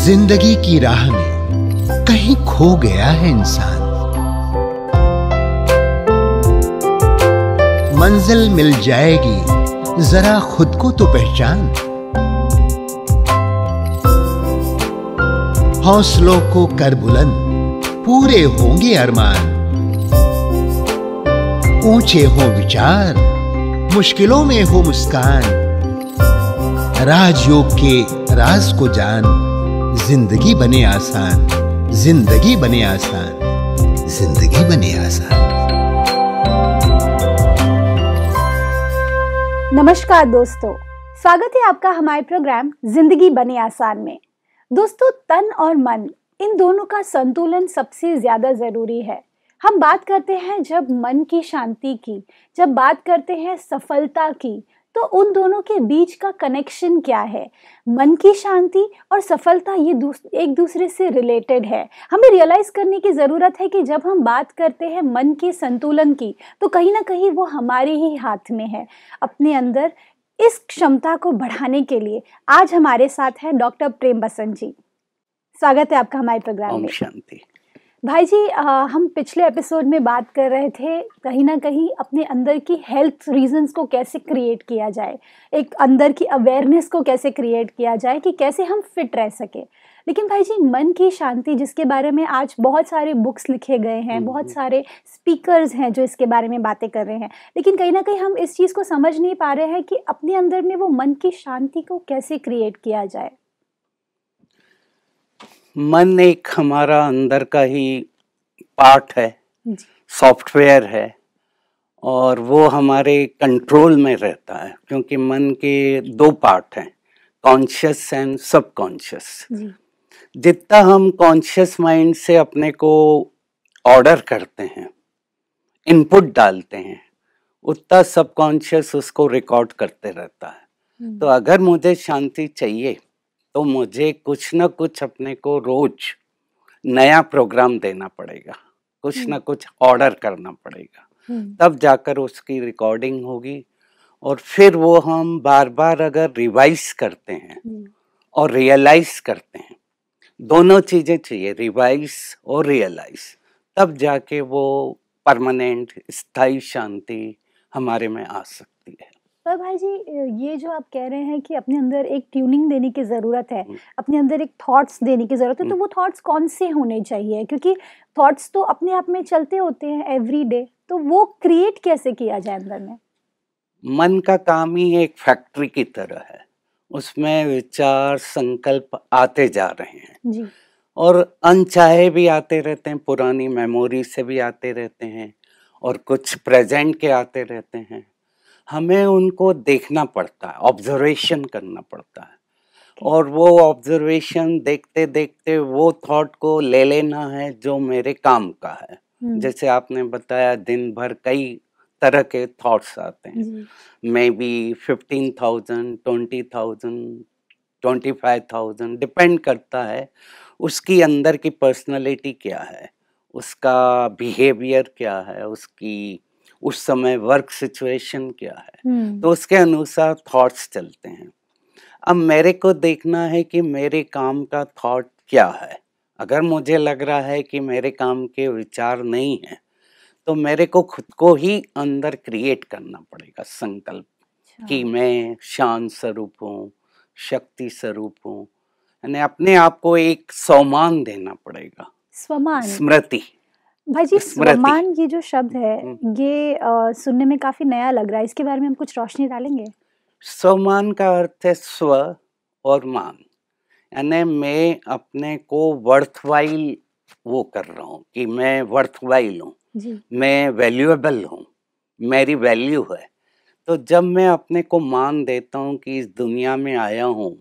जिंदगी की राह में कहीं खो गया है इंसान। मंजिल मिल जाएगी, जरा खुद को तो पहचान। हौसलों को कर बुलंद, पूरे होंगे अरमान। ऊंचे हो विचार, मुश्किलों में हो मुस्कान। राजयोग के राज को जान, जिंदगी बने आसान, जिंदगी बने आसान, जिंदगी बने आसान। नमस्कार दोस्तों, स्वागत है आपका हमारे प्रोग्राम जिंदगी बने आसान में। दोस्तों, तन और मन इन दोनों का संतुलन सबसे ज्यादा जरूरी है। हम बात करते हैं जब मन की शांति की, जब बात करते हैं सफलता की, तो उन दोनों के बीच का कनेक्शन क्या है? मन की शांति और सफलता ये एक दूसरे से रिलेटेड है। हमें रियलाइज करने की ज़रूरत है कि जब हम बात करते हैं मन के संतुलन की, तो कहीं ना कहीं वो हमारे ही हाथ में है। अपने अंदर इस क्षमता को बढ़ाने के लिए आज हमारे साथ है डॉक्टर प्रेम बसंत जी। स्वागत है आपका हमारे प्रोग्राम में। शांति भाई जी, हम पिछले एपिसोड में बात कर रहे थे कहीं ना कहीं अपने अंदर की हेल्थ रीजंस को कैसे क्रिएट किया जाए, एक अंदर की अवेयरनेस को कैसे क्रिएट किया जाए कि कैसे हम फिट रह सके। लेकिन भाई जी, मन की शांति जिसके बारे में आज बहुत सारे बुक्स लिखे गए हैं, बहुत सारे स्पीकर्स हैं जो इसके बारे में बातें कर रहे हैं, लेकिन कहीं ना कहीं हम इस चीज़ को समझ नहीं पा रहे हैं कि अपने अंदर में वो मन की शांति को कैसे क्रिएट किया जाए। मन एक हमारा अंदर का ही पार्ट है, सॉफ्टवेयर है, और वो हमारे कंट्रोल में रहता है। क्योंकि मन के दो पार्ट हैं, कॉन्शियस एंड सबकॉन्शियस। जितना हम कॉन्शियस माइंड से अपने को ऑर्डर करते हैं, इनपुट डालते हैं, उतना सबकॉन्शियस उसको रिकॉर्ड करते रहता है। तो अगर मुझे शांति चाहिए तो मुझे कुछ ना कुछ अपने को रोज नया प्रोग्राम देना पड़ेगा, कुछ ना कुछ ऑर्डर करना पड़ेगा, तब जाकर उसकी रिकॉर्डिंग होगी। और फिर वो हम बार बार अगर रिवाइज करते हैं और रियलाइज करते हैं, दोनों चीजें चाहिए, रिवाइज और रियलाइज, तब जाके वो परमानेंट स्थायी शांति हमारे में आ सकती है। पर भाई जी, ये जो आप कह रहे हैं कि अपने अंदर एक ट्यूनिंग देने की ज़रूरत है, अपने अंदर एक थॉट्स देने की ज़रूरत है, तो वो थॉट्स कौन से होने चाहिए? क्योंकि थॉट्स तो अपने आप में चलते होते हैं एवरी डे, तो वो क्रिएट कैसे किया जाए अंदर में? मन का काम ही एक फैक्ट्री की तरह है, उसमें विचार संकल्प आते जा रहे हैं जी। और अनचाहे भी आते रहते हैं, पुरानी मेमोरी से भी आते रहते हैं और कुछ प्रेजेंट के आते रहते हैं। हमें उनको देखना पड़ता है, ऑब्जर्वेशन करना पड़ता है, और वो ऑब्जर्वेशन देखते देखते वो थॉट को ले लेना है जो मेरे काम का है। जैसे आपने बताया, दिन भर कई तरह के थॉट्स आते हैं, मे बी 15,000, 20,000, 25,000, डिपेंड करता है उसकी अंदर की पर्सनालिटी क्या है, उसका बिहेवियर क्या है, उसकी उस समय वर्क सिचुएशन क्या है, तो उसके अनुसार थॉट्स चलते हैं। अब मेरे को देखना है कि मेरे काम का थॉट क्या है। अगर मुझे लग रहा है कि मेरे काम के विचार नहीं है, तो मेरे को खुद को ही अंदर क्रिएट करना पड़ेगा संकल्प कि मैं शांत स्वरूप हूँ, शक्ति स्वरूप हूँ, यानी अपने आप को एक सम्मान देना पड़ेगा। स्वमान, स्मृति। भाई जी, स्वमान ये जो शब्द है, ये सुनने में काफी नया लग रहा है, इसके बारे में हम कुछ रोशनी डालेंगे? स्वमान का अर्थ है स्व और मान, यानी मैं अपने को वर्थवाइल वो कर रहा हूँ कि मैं वर्थवाइल हूँ, मैं वैल्यूएबल हूँ, मेरी वैल्यू है। तो जब मैं अपने को मान देता हूँ कि इस दुनिया में आया हूँ,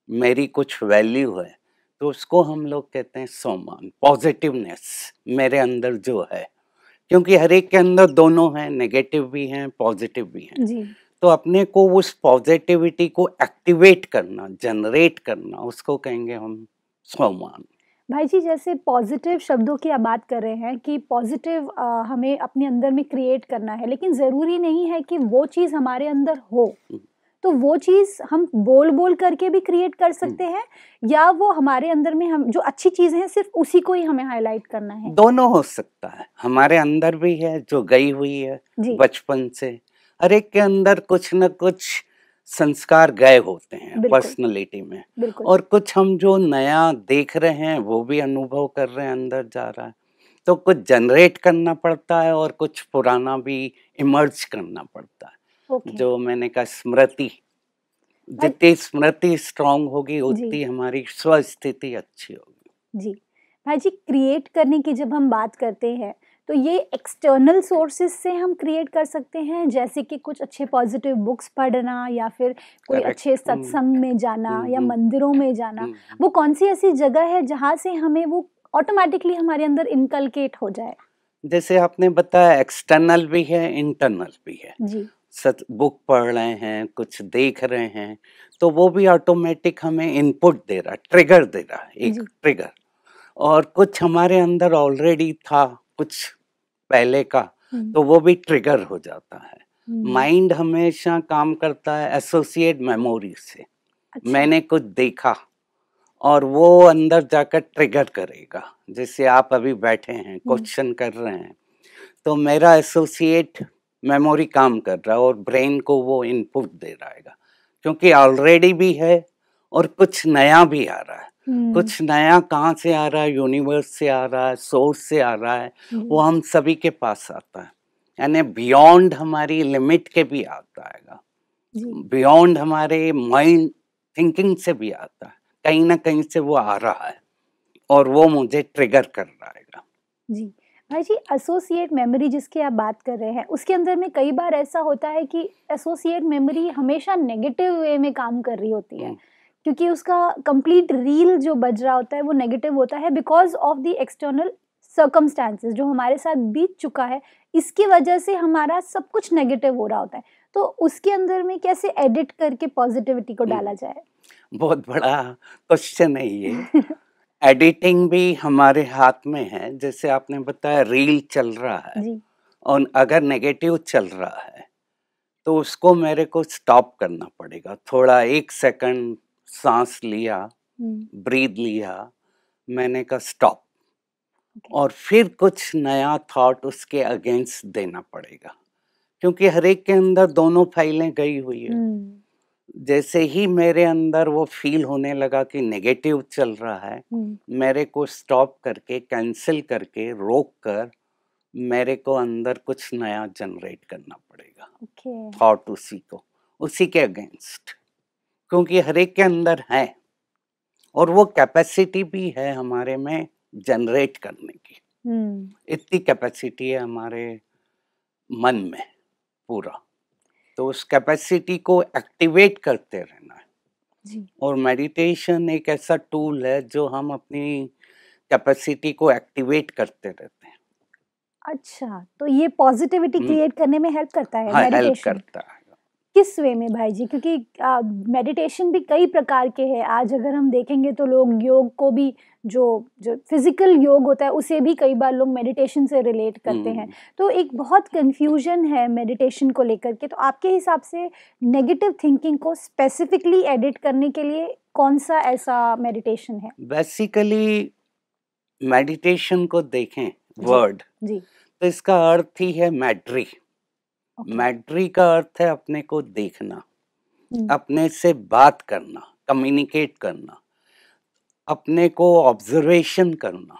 मेरी कुछ वैल्यू है, तो उसको हम लोग कहते हैं सम्मान, पॉजिटिवनेस मेरे अंदर जो है। क्योंकि हर एक के अंदर दोनों हैं, नेगेटिव भी हैं, पॉजिटिव भी हैं। तो अपने को उस पॉजिटिविटी को एक्टिवेट करना, जनरेट करना, उसको कहेंगे हम सम्मान। भाई जी, जैसे पॉजिटिव शब्दों की आप बात कर रहे हैं कि पॉजिटिव हमें अपने अंदर में क्रिएट करना है, लेकिन ज़रूरी नहीं है कि वो चीज़ हमारे अंदर हो। तो वो चीज हम बोल बोल करके भी क्रिएट कर सकते हैं, या वो हमारे अंदर में हम जो अच्छी चीजें हैं सिर्फ उसी को ही हमें हाईलाइट करना है? दोनों हो सकता है, हमारे अंदर भी है जो गई हुई है जी। बचपन से। हर एक के अंदर कुछ न कुछ संस्कार गए होते हैं बिल्कुल। पर्सनालिटी में, बिल्कुल। और कुछ हम जो नया देख रहे हैं वो भी अनुभव कर रहे हैं, अंदर जा रहा है। तो कुछ जनरेट करना पड़ता है और कुछ पुराना भी इमर्ज करना पड़ता है। ओके। जो मैंने कहा स्मृति, जितनी स्मृति स्ट्रांग होगी उतनी हमारी स्वस्थिति अच्छी होगी। जी भाई जी, क्रिएट करने की जब हम बात करते हैं तो ये एक्सटर्नल सोर्सेज से हम क्रिएट कर सकते हैं, जैसे कि कुछ अच्छे पॉजिटिव बुक्स पढ़ना, या फिर कोई Correct. अच्छे सत्संग में जाना, या हम्म। मंदिरों में जाना। वो कौन सी ऐसी जगह है जहाँ से हमें वो ऑटोमेटिकली हमारे अंदर इनकलकेट हो जाए? जैसे आपने बताया एक्सटर्नल भी है, इंटरनल भी है। जी। सच बुक पढ़ रहे हैं, कुछ देख रहे हैं, तो वो भी ऑटोमेटिक हमें इनपुट दे रहा है, ट्रिगर दे रहा है, एक ट्रिगर। और कुछ हमारे अंदर ऑलरेडी था कुछ पहले का, तो वो भी ट्रिगर हो जाता है। माइंड हमेशा काम करता है एसोसिएट मेमोरी से। अच्छा। मैंने कुछ देखा और वो अंदर जाकर ट्रिगर करेगा। जैसे आप अभी बैठे हैं, क्वेश्चन कर रहे हैं, तो मेरा एसोसिएट मेमोरी काम कर रहा है और ब्रेन को वो इनपुट दे रहेगा, क्योंकि ऑलरेडी भी है और कुछ नया भी आ रहा है। कुछ नया कहाँ से आ रहा है? यूनिवर्स से आ रहा है, सोर्स से आ रहा है, वो हम सभी के पास आता है। यानी बियॉन्ड हमारी लिमिट के भी आता है, बियॉन्ड हमारे माइंड थिंकिंग से भी आता है, कहीं ना कहीं से वो आ रहा है और वो मुझे ट्रिगर कर रहा है। जी भाई जी, एसोसिएट मेमोरी जिसकी आप बात कर रहे हैं, उसके अंदर में कई बार ऐसा होता है कि एसोसिएट मेमोरी हमेशा नेगेटिव वे में काम कर रही होती है, क्योंकि उसका कंप्लीट रील जो बज रहा होता है वो नेगेटिव होता है, because of the external circumstances जो हमारे साथ बीत चुका है, इसकी वजह से हमारा सब कुछ नेगेटिव हो रहा होता है। तो उसके अंदर में कैसे एडिट करके पॉजिटिविटी को डाला जाए? बहुत बड़ा क्वेश्चन है ये। एडिटिंग भी हमारे हाथ में है। जैसे आपने बताया रील चल रहा है जी। और अगर नेगेटिव चल रहा है तो उसको मेरे को स्टॉप करना पड़ेगा। थोड़ा 1 सेकंड सांस लिया, ब्रीद लिया, मैंने कहा स्टॉप, और फिर कुछ नया थॉट उसके अगेंस्ट देना पड़ेगा, क्योंकि हर एक के अंदर दोनों फाइलें गई हुई है। जैसे ही मेरे अंदर वो फील होने लगा कि नेगेटिव चल रहा है, मेरे को स्टॉप करके, कैंसिल करके, रोक कर मेरे को अंदर कुछ नया जनरेट करना पड़ेगा। थॉट उसी के अगेंस्ट, क्योंकि हर एक के अंदर है और वो कैपेसिटी भी है हमारे में जनरेट करने की। इतनी कैपेसिटी है हमारे मन में पूरा, तो उस कैपेसिटी को एक्टिवेट करते रहना है। जी। और मेडिटेशन एक ऐसा टूल है जो हम अपनी कैपेसिटी को एक्टिवेट करते रहते हैं। अच्छा, तो ये पॉजिटिविटी क्रिएट करने में हेल्प करता है? हाँ, मेडिटेशन हेल्प करता है। किस वे में भाई जी? क्योंकि मेडिटेशन भी कई प्रकार के हैं। आज अगर हम देखेंगे तो लोग योग को भी, जो फिजिकल योग होता है उसे भी कई बार लोग मेडिटेशन से रिलेट करते हैं। तो एक बहुत कंफ्यूजन है मेडिटेशन को लेकर के। तो आपके हिसाब से नेगेटिव थिंकिंग को स्पेसिफिकली एडिट करने के लिए कौन सा ऐसा मेडिटेशन है? बेसिकली मेडिटेशन को देखें वर्ड, जी, तो इसका अर्थ ही है मैड्री। मैड्री का अर्थ है अपने को देखना, अपने से बात करना, कम्युनिकेट करना, अपने को ऑब्जर्वेशन करना।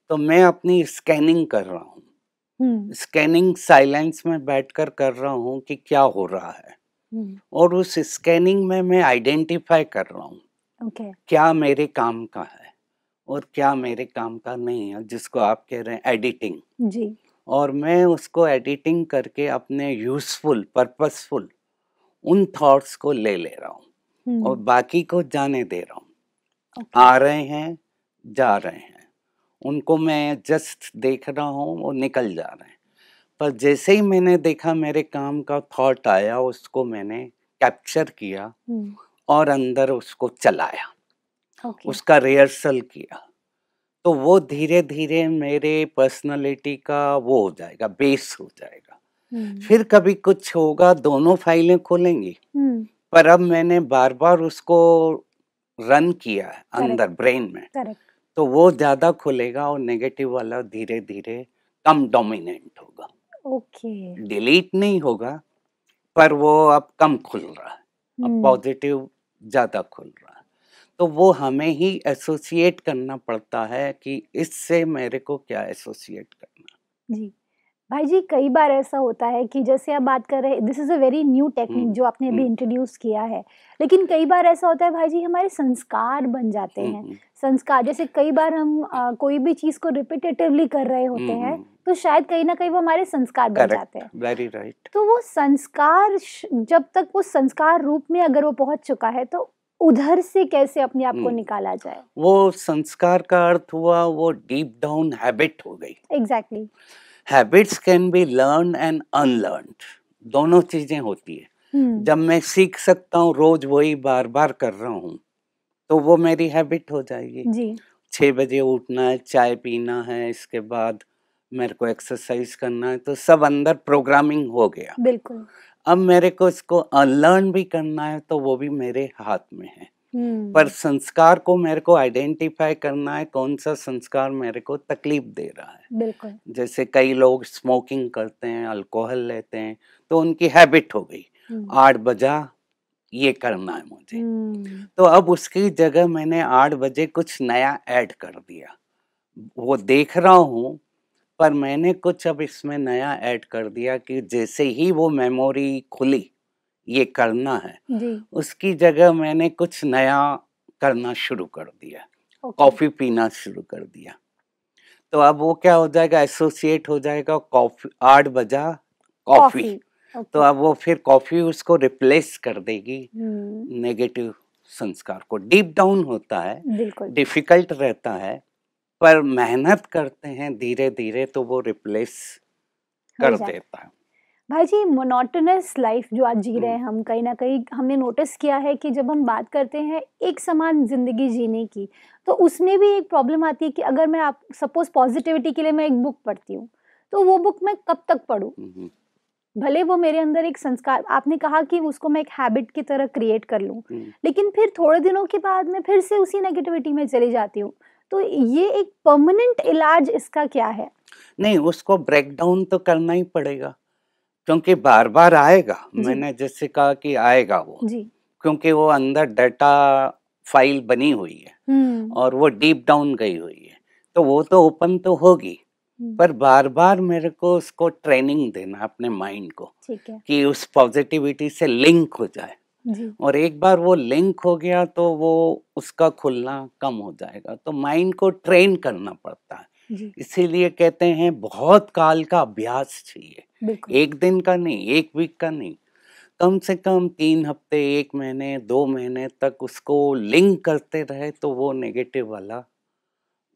तो मैं अपनी स्कैनिंग कर रहा हूँ। स्कैनिंग साइलेंस में बैठकर कर रहा हूँ कि क्या हो रहा है, और उस स्कैनिंग में मैं आइडेंटिफाई कर रहा हूँ क्या मेरे काम का है और क्या मेरे काम का नहीं है, जिसको आप कह रहे हैं एडिटिंग। जी। और मैं उसको एडिटिंग करके अपने यूजफुल, पर्पसफुल उन थॉट्स को ले रहा हूँ और बाकी को जाने दे रहा हूँ। आ रहे हैं, जा रहे हैं, उनको मैं जस्ट देख रहा हूँ, वो निकल जा रहे हैं। पर जैसे ही मैंने देखा मेरे काम का थॉट आया, उसको मैंने कैप्चर किया और अंदर उसको चलाया, उसका रिहर्सल किया, तो वो धीरे धीरे मेरे पर्सनालिटी का वो हो जाएगा, बेस हो जाएगा। फिर कभी कुछ होगा, दोनों फाइलें खोलेंगी, पर अब मैंने बार बार उसको रन किया है अंदर ब्रेन में, करेक्ट, तो वो ज्यादा खुलेगा और नेगेटिव वाला धीरे धीरे कम डोमिनेंट होगा। ओके, डिलीट नहीं होगा, पर वो अब कम खुल रहा है, अब पॉजिटिव ज्यादा खुल रहा है। तो वो हमें ही एसोसिएट करना पड़ता है कि इससे मेरे को क्या एसोसिएट करना। जी। भाई जी, कई बार ऐसा होता है कि जैसे आप बात कर रहे हैं, this is a very new technique जो आपने अभी इंट्रोड्यूस किया है। लेकिन कई बार ऐसा होता है भाई जी, हमारे संस्कार बन जाते हैं। संस्कार जैसे कई बार हम कोई भी चीज़ को रिपिटेटिवली कर रहे होते हैं, तो शायद कहीं न कहीं वो हमारे संस्कार बन जाते हैं। Very right. तो वो संस्कार जब तक वो संस्कार रूप में अगर वो पहुँच चुका है, तो उधर से कैसे अपने आप को निकाला जाए? वो संस्कार का अर्थ हुआ वो डीप डाउन हैबिट हो गई। Exactly. Habits can be learn and unlearned, दोनों चीजें होती है। जब मैं सीख सकता हूँ रोज वही बार बार कर रहा हूँ, तो वो मेरी हैबिट हो जाएगी। जी। 6 बजे उठना है, चाय पीना है, इसके बाद मेरे को एक्सरसाइज करना है, तो सब अंदर प्रोग्रामिंग हो गया। बिल्कुल। अब मेरे को इसको अनलर्न भी करना है, तो वो भी मेरे हाथ में है। पर संस्कार को मेरे को आइडेंटिफाई करना है, कौन सा संस्कार मेरे को तकलीफ दे रहा है। बिल्कुल। जैसे कई लोग स्मोकिंग करते हैं, अल्कोहल लेते हैं, तो उनकी हैबिट हो गई 8 बजा ये करना है मुझे। तो अब उसकी जगह मैंने 8 बजे कुछ नया ऐड कर दिया। वो देख रहा हूँ, पर मैंने कुछ अब इसमें नया ऐड कर दिया कि जैसे ही वो मेमोरी खुली ये करना है, जी। उसकी जगह मैंने कुछ नया करना शुरू कर दिया। कॉफी पीना शुरू कर दिया। तो अब वो क्या हो जाएगा, एसोसिएट हो जाएगा, कॉफी 8 बजा कॉफी। तो अब वो फिर कॉफी उसको रिप्लेस कर देगी नेगेटिव संस्कार को। डीप डाउन होता है, डिफिकल्ट रहता है, पर मेहनत करते हैं धीरे धीरे तो वो रिप्लेस कर देता है। भाई जी, मोनोटोनस लाइफ जो आज जी रहे हैं हम, कहीं ना कहीं हमने नोटिस किया है कि जब हम बात करते हैं एक समान जिंदगी जीने की, तो उसमें भी एक प्रॉब्लम आती है कि अगर मैं आप सपोज पॉजिटिविटी के लिए मैं एक बुक पढ़ती हूँ, तो वो बुक मैं कब तक पढूं? भले वो मेरे अंदर एक संस्कार, आपने कहा कि उसको मैं एक हैबिट की तरह क्रिएट कर लूं, लेकिन फिर थोड़े दिनों के बाद मैं फिर से उसी नेगेटिविटी में चली जाती हूँ। तो ये एक परमानेंट इलाज इसका क्या है? नहीं, उसको ब्रेक डाउन तो करना ही पड़ेगा, क्योंकि बार बार आएगा। मैंने जैसे कहा कि आएगा वो जी। क्योंकि वो अंदर डाटा फाइल बनी हुई है और वो डीप डाउन गई हुई है, तो वो तो ओपन तो होगी, पर बार बार मेरे को उसको ट्रेनिंग देना अपने माइंड को कि उस पॉजिटिविटी से लिंक हो जाए जी। और एक बार वो लिंक हो गया तो वो उसका खुलना कम हो जाएगा। तो माइंड को ट्रेन करना पड़ता है, इसीलिए कहते हैं बहुत काल का अभ्यास चाहिए। एक दिन का नहीं, एक वीक का नहीं, कम से कम 3 हफ्ते, 1 महीने, 2 महीने तक उसको लिंक करते रहे, तो वो नेगेटिव वाला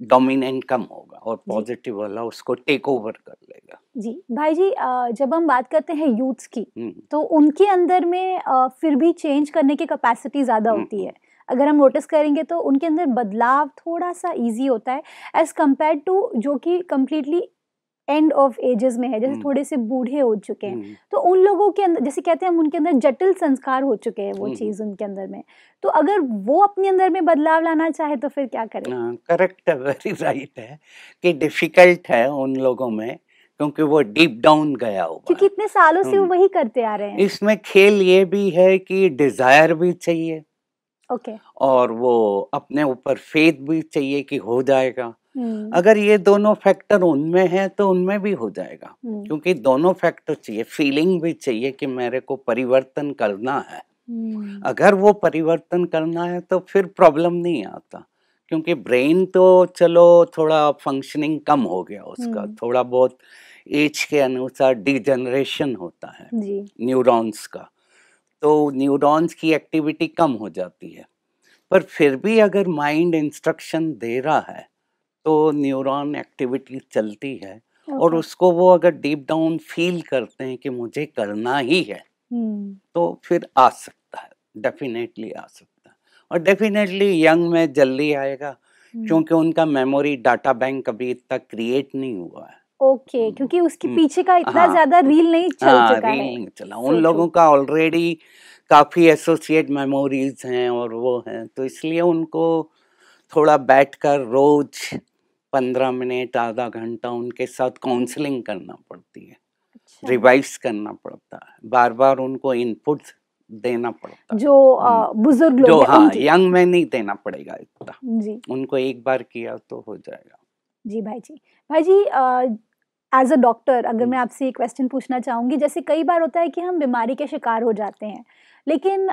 डोमिनेंट कम होगा और पॉजिटिव वाला उसको टेक ओवर कर लेगा। जी भाई जी, जब हम बात करते हैं यूथ्स की, तो उनके अंदर में फिर भी चेंज करने की कैपेसिटी ज्यादा होती है। अगर हम नोटिस करेंगे तो उनके अंदर बदलाव थोड़ा सा इजी होता है एज कम्पेयर टू जो कि कम्प्लीटली एंड ऑफ एजेस में है, जैसे थोड़े से बूढ़े हो चुके हैं, तो उन लोगों के अंदर, जैसे कहते हैं हम, उनके अंदर जटिल संस्कार हो चुके हैं, वो चीज उनके अंदर में। तो अगर वो अपने अंदर में बदलाव लाना चाहे तो फिर क्या करें? करेक्ट है, वेरी राइट है कि डिफिकल्ट है उन लोगों में, क्योंकि वो डीप डाउन गया होगा, क्योंकि इतने सालों से वो वही करते आ रहे हैं। इसमें खेल ये भी है कि डिजायर भी चाहिए, और वो अपने ऊपर फेथ भी चाहिए कि हो जाएगा। अगर ये दोनों फैक्टर उनमें है तो उनमें भी हो जाएगा, क्योंकि दोनों फैक्टर चाहिए। फीलिंग भी चाहिए कि मेरे को परिवर्तन करना है। अगर वो परिवर्तन करना है तो फिर प्रॉब्लम नहीं आता, क्योंकि ब्रेन तो चलो थोड़ा फंक्शनिंग कम हो गया उसका, थोड़ा बहुत एज के अनुसार डिजेनरेशन होता है न्यूरॉन्स का, तो न्यूरॉन्स की एक्टिविटी कम हो जाती है। पर फिर भी अगर माइंड इंस्ट्रक्शन दे रहा है तो न्यूरॉन एक्टिविटी चलती है, और उसको वो अगर डीप डाउन फील करते हैं कि मुझे करना ही है, तो फिर आ सकता है, डेफिनेटली आ सकता है। और डेफिनेटली यंग में जल्दी आएगा, क्योंकि उनका मेमोरी डाटा बैंक अभी इतना क्रिएट नहीं हुआ है। ओके, क्योंकि उसके पीछे का इतना हाँ, ज्यादा रील नहीं चल चुका रील है। नहीं चला। उन लोगों का ऑलरेडी काफी एसोसिएट मेमोरीज हैं और वो हैं, तो इसलिए उनको थोड़ा बैठकर रोज 15 मिनट आधा घंटा उनके साथ काउंसलिंग करना पड़ती है। अच्छा। रिवाइज करना पड़ता है, बार बार उनको इनपुट देना पड़ता है। जो बुजुर्ग लोग जो हैं हाँ, उनकी। यंग में नहीं देना पड़ेगा इतना, जी उनको एक बार किया तो हो जाएगा। जी भाई जी। भाई जी, एज अ डॉक्टर अगर मैं आपसे एक क्वेश्चन पूछना चाहूँगी, जैसे कई बार होता है कि हम बीमारी के शिकार हो जाते हैं, लेकिन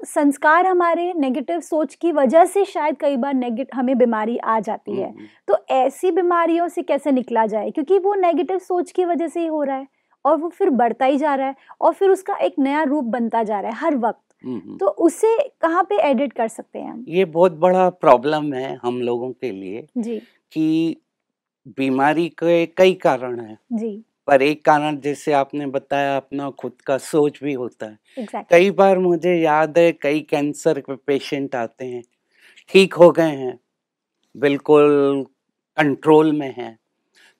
संस्कार हमारे नेगेटिव सोच की वजह से शायद कई बार हमें बीमारी आ जाती है। तो ऐसी बीमारियों से कैसे निकला जाए, क्योंकि वो नेगेटिव सोच की वजह से ही हो रहा है और वो फिर बढ़ता ही जा रहा है और फिर उसका एक नया रूप बनता जा रहा है हर वक्त। तो उसे कहाँ पे एडिट कर सकते हैं हम? ये बहुत बड़ा प्रॉब्लम है हम लोगों के लिए जी कि बीमारी के कई कारण हैं, जी पर एक कारण जैसे आपने बताया अपना खुद का सोच भी होता है। एग्जैक्टली। कई बार मुझे याद है कई कैंसर के पेशेंट आते हैं, ठीक हो गए हैं, बिल्कुल कंट्रोल में हैं,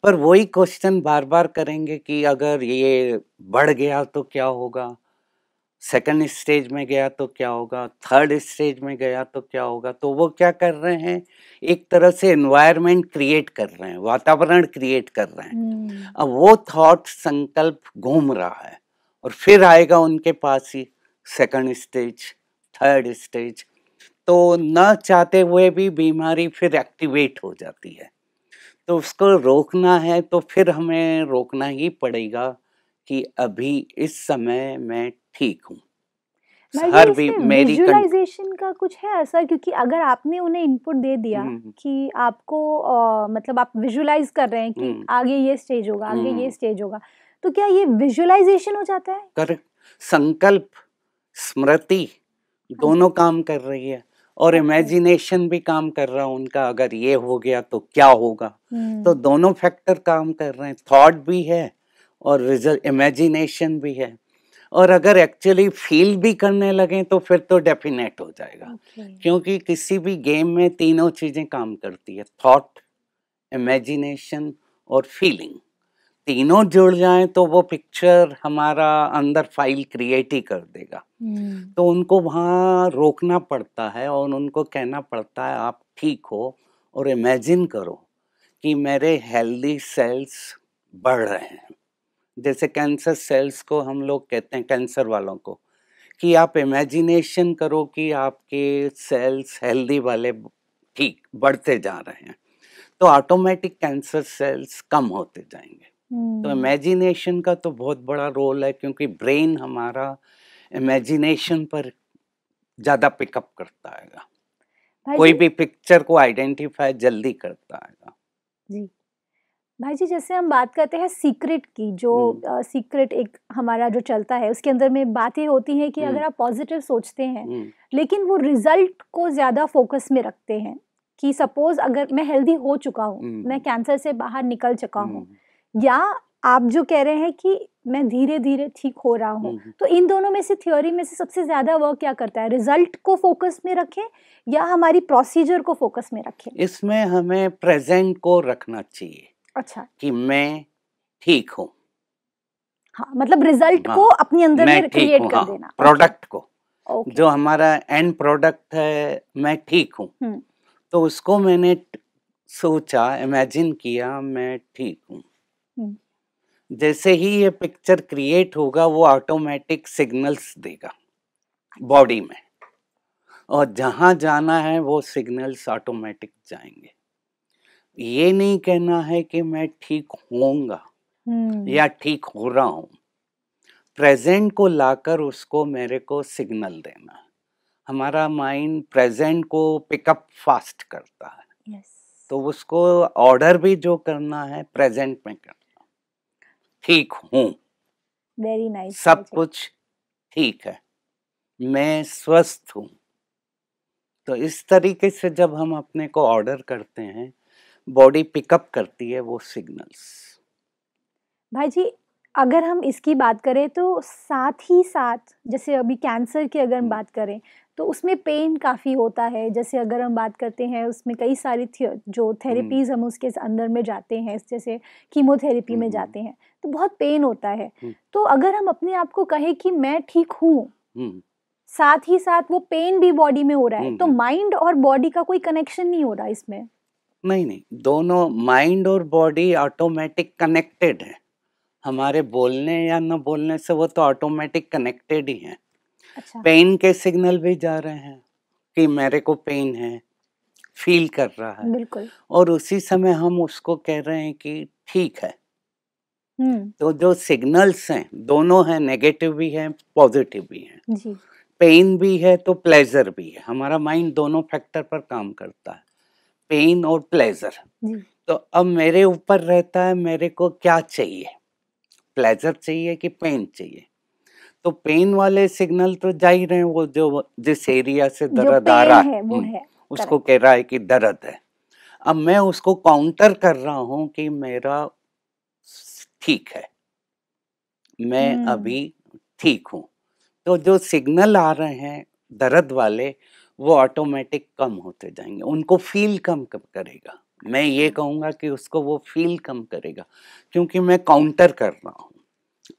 पर वही क्वेश्चन बार बार करेंगे कि अगर ये बढ़ गया तो क्या होगा, सेकंड स्टेज में गया तो क्या होगा, थर्ड स्टेज में गया तो क्या होगा। तो वो क्या कर रहे हैं, एक तरह से एनवायरनमेंट क्रिएट कर रहे हैं, वातावरण क्रिएट कर रहे हैं। अब वो थॉट संकल्प घूम रहा है और फिर आएगा उनके पास ही सेकंड स्टेज, थर्ड स्टेज, तो न चाहते हुए भी बीमारी फिर एक्टिवेट हो जाती है। तो उसको रोकना है तो फिर हमें रोकना ही पड़ेगा कि अभी इस समय मैं ठीक हूँ। भाई जी, हर भी इसमें मेरी विजुअलाइजेशन का कुछ है असर, क्योंकि अगर आपने उन्हें इनपुट दे दिया कि आपको मतलब आप विजुअलाइज कर रहे हैं कि आगे ये स्टेज होगा, आगे ये स्टेज होगा, तो क्या ये विजुअलाइजेशन हो जाता है? करेक्ट, संकल्प स्मृति दोनों काम कर रही है और इमेजिनेशन भी काम कर रहा है उनका, अगर ये हो गया तो क्या होगा। तो दोनों फैक्टर काम कर रहे हैं, थॉट भी है और रिजल्ट इमेजिनेशन भी है। और अगर एक्चुअली फील भी करने लगे तो फिर तो डेफिनेट हो जाएगा। क्योंकि किसी भी गेम में तीनों चीजें काम करती है, थॉट, इमेजिनेशन और फीलिंग। तीनों जुड़ जाएं तो वो पिक्चर हमारा अंदर फाइल क्रिएट ही कर देगा। तो उनको वहाँ रोकना पड़ता है और उनको कहना पड़ता है आप ठीक हो और इमेजिन करो कि मेरे हेल्दी सेल्स बढ़ रहे हैं। जैसे कैंसर सेल्स को हम लोग कहते हैं, कैंसर वालों को, कि आप इमेजिनेशन करो कि आपके सेल्स हेल्दी वाले ठीक बढ़ते जा रहे हैं, तो ऑटोमेटिक कैंसर सेल्स कम होते जाएंगे। तो इमेजिनेशन का तो बहुत बड़ा रोल है, क्योंकि ब्रेन हमारा इमेजिनेशन पर ज़्यादा पिकअप करता है, कोई भी पिक्चर को आइडेंटिफाई जल्दी करता है। जी भाई जी, जैसे हम बात करते हैं सीक्रेट की, जो सीक्रेट एक हमारा जो चलता है उसके अंदर में बातें होती हैं कि अगर आप पॉजिटिव सोचते हैं लेकिन वो रिजल्ट को ज़्यादा फोकस में रखते हैं कि सपोज अगर मैं हेल्दी हो चुका हूँ, मैं कैंसर से बाहर निकल चुका हूँ, या आप जो कह रहे हैं कि मैं धीरे धीरे ठीक हो रहा हूँ, तो इन दोनों में से थ्योरी में से सबसे ज़्यादा वर्क क्या करता है, रिजल्ट को फोकस में रखें या हमारी प्रोसीजर को फोकस में रखें? इसमें हमें प्रेजेंट को रखना चाहिए। अच्छा, कि मैं ठीक हूँ। हाँ, मतलब रिजल्ट को अपने अंदर में क्रिएट कर देना, प्रोडक्ट को, जो हमारा एंड प्रोडक्ट है, मैं ठीक हूँ, तो उसको मैंने सोचा, इमेजिन किया मैं ठीक हूँ। जैसे ही ये पिक्चर क्रिएट होगा वो ऑटोमेटिक सिग्नल्स देगा बॉडी में, और जहाँ जाना है वो सिग्नल्स ऑटोमेटिक जाएंगे। ये नहीं कहना है कि मैं ठीक होऊंगा या ठीक हो रहा हूँ, प्रेजेंट को लाकर उसको मेरे को सिग्नल देना। हमारा माइंड प्रेजेंट को पिकअप फास्ट करता है, तो उसको ऑर्डर भी जो करना है प्रेजेंट में करना। ठीक हूँ, वेरी नाइस, सब कुछ ठीक है, मैं स्वस्थ हूँ। तो इस तरीके से जब हम अपने को ऑर्डर करते हैं, बॉडी पिकअप करती है वो सिग्नल्स। भाई जी, अगर हम इसकी बात करें तो साथ ही साथ जैसे अभी कैंसर की अगर हम बात करें तो उसमें पेन काफ़ी होता है। जैसे अगर हम बात करते हैं उसमें कई सारी जो थेरेपीज़ हम उसके अंदर में जाते हैं, जैसे कीमोथेरेपी में जाते हैं तो बहुत पेन होता है। तो अगर हम अपने आप को कहें कि मैं ठीक हूँ, साथ ही साथ वो पेन भी बॉडी में हो रहा है, तो माइंड और बॉडी का कोई कनेक्शन नहीं हो रहा इसमें? नहीं, दोनों माइंड और बॉडी ऑटोमेटिक कनेक्टेड है। हमारे बोलने या न बोलने से वो तो ऑटोमेटिक कनेक्टेड ही है। अच्छा। पेन के सिग्नल भी जा रहे हैं कि मेरे को पेन है, फील कर रहा है। बिल्कुल। और उसी समय हम उसको कह रहे हैं कि ठीक है। तो जो सिग्नल्स हैं दोनों हैं, नेगेटिव भी हैं, पॉजिटिव भी हैं। जी। पेन भी है तो प्लेजर भी है। हमारा माइंड दोनों फैक्टर पर काम करता है, पेन और प्लेजर। तो अब मेरे ऊपर रहता है मेरे को क्या चाहिए, प्लेजर चाहिए कि पेन चाहिए। तो पेन वाले सिग्नल तो जा ही रहे हैं, वो जो जिस एरिया से दर्द आ रहा है वो है, उसको कह रहा है कि दर्द है। अब मैं उसको काउंटर कर रहा हूँ कि मेरा ठीक है, मैं अभी ठीक हूँ। तो जो सिग्नल आ रहे हैं दर्द वाले वो ऑटोमेटिक कम होते जाएंगे, उनको फील कम करेगा। मैं ये कहूँगा कि उसको वो फील कम करेगा, क्योंकि मैं काउंटर कर रहा हूँ।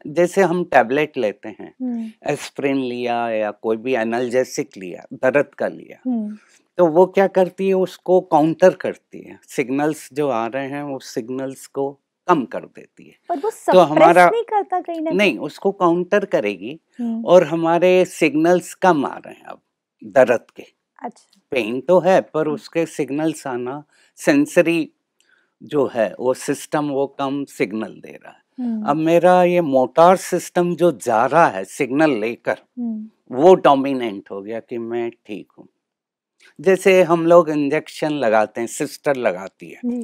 जैसे हम टैबलेट लेते हैं, एस्प्रिन लिया या कोई भी एनाल्जेसिक लिया, दर्द का लिया, तो वो क्या करती है, उसको काउंटर करती है। सिग्नल्स जो आ रहे हैं वो सिग्नल्स को कम कर देती है। पर वो तो हमारा नहीं करता कहीं ना नहीं, उसको काउंटर करेगी और हमारे सिग्नल्स कम आ रहे हैं अब दर्द के। अच्छा। पेन तो है पर उसके सिग्नल्स आना, सेंसरी जो है वो सिस्टम वो कम सिग्नल दे रहा है। अब मेरा ये मोटर सिस्टम जो जा रहा है सिग्नल लेकर, वो डोमिनेंट हो गया कि मैं ठीक हूँ। जैसे हम लोग इंजेक्शन लगाते हैं, सिस्टर लगाती है,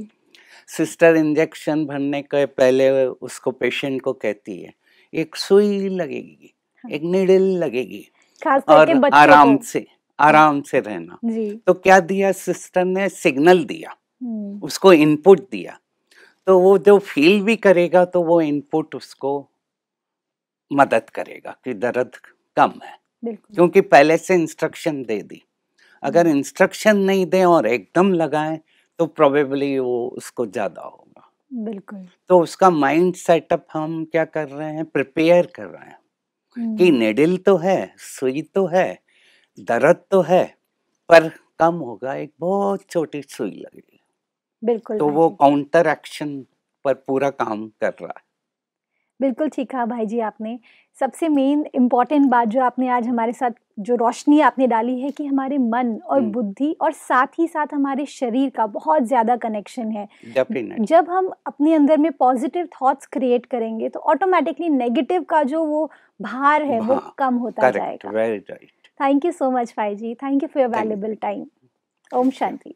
सिस्टर इंजेक्शन भरने के पहले उसको पेशेंट को कहती है एक सुई लगेगी, एक नीडल लगेगी, और आराम से रहना। तो क्या दिया सिस्टर ने, सिग्नल दिया, उसको इनपुट दिया। तो वो जो फील भी करेगा तो वो इनपुट उसको मदद करेगा कि दर्द कम है, क्योंकि पहले से इंस्ट्रक्शन दे दी। अगर इंस्ट्रक्शन नहीं दे और एकदम लगाएं तो प्रोबेबली वो उसको ज्यादा होगा। बिल्कुल। तो उसका माइंड सेटअप हम क्या कर रहे हैं, प्रिपेयर कर रहे हैं कि नेडल तो है, सुई तो है, दर्द तो है, पर कम होगा, एक बहुत छोटी सुई लगेगी। बिल्कुल। तो वो काउंटर एक्शन पर पूरा काम कर रहा है। बिल्कुल ठीक कहा भाई जी आपने। सबसे मेन इम्पॉर्टेंट बात जो आपने आज हमारे साथ जो रोशनी आपने डाली है कि हमारे मन और बुद्धि और साथ ही साथ हमारे शरीर का बहुत ज़्यादा कनेक्शन है। जब हम अपने अंदर में पॉजिटिव थॉट्स क्रिएट करेंगे तो ऑटोमेटिकली नेगेटिव का जो वो भार है वो कम होता जाएगा। Very right. Thank you so much भाई जी, thank you for your valuable time. ओम शांति।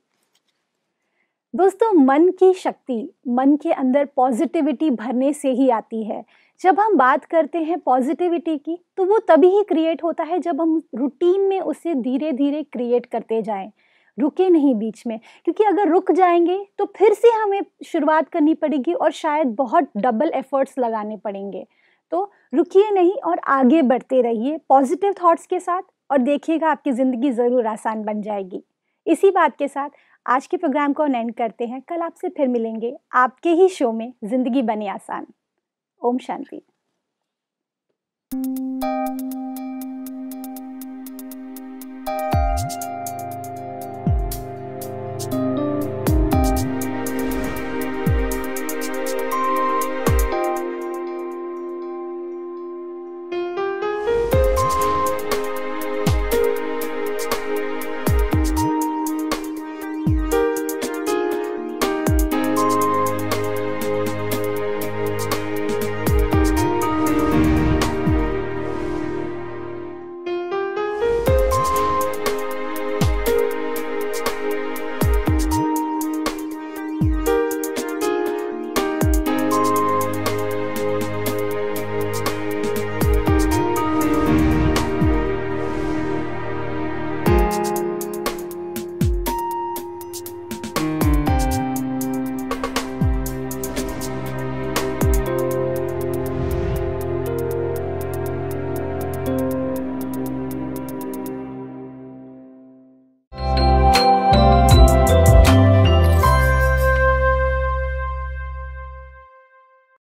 दोस्तों, मन की शक्ति मन के अंदर पॉजिटिविटी भरने से ही आती है। जब हम बात करते हैं पॉजिटिविटी की तो वो तभी ही क्रिएट होता है जब हम रूटीन में उसे धीरे धीरे क्रिएट करते जाएं, रुके नहीं बीच में। क्योंकि अगर रुक जाएंगे तो फिर से हमें शुरुआत करनी पड़ेगी और शायद बहुत डबल एफर्ट्स लगाने पड़ेंगे। तो रुकिए नहीं और आगे बढ़ते रहिए पॉजिटिव थॉट्स के साथ, और देखिएगा आपकी ज़िंदगी ज़रूर आसान बन जाएगी। इसी बात के साथ आज के प्रोग्राम को एंड करते हैं। कल आपसे फिर मिलेंगे आपके ही शो में जिंदगी बने आसान। ओम शांति।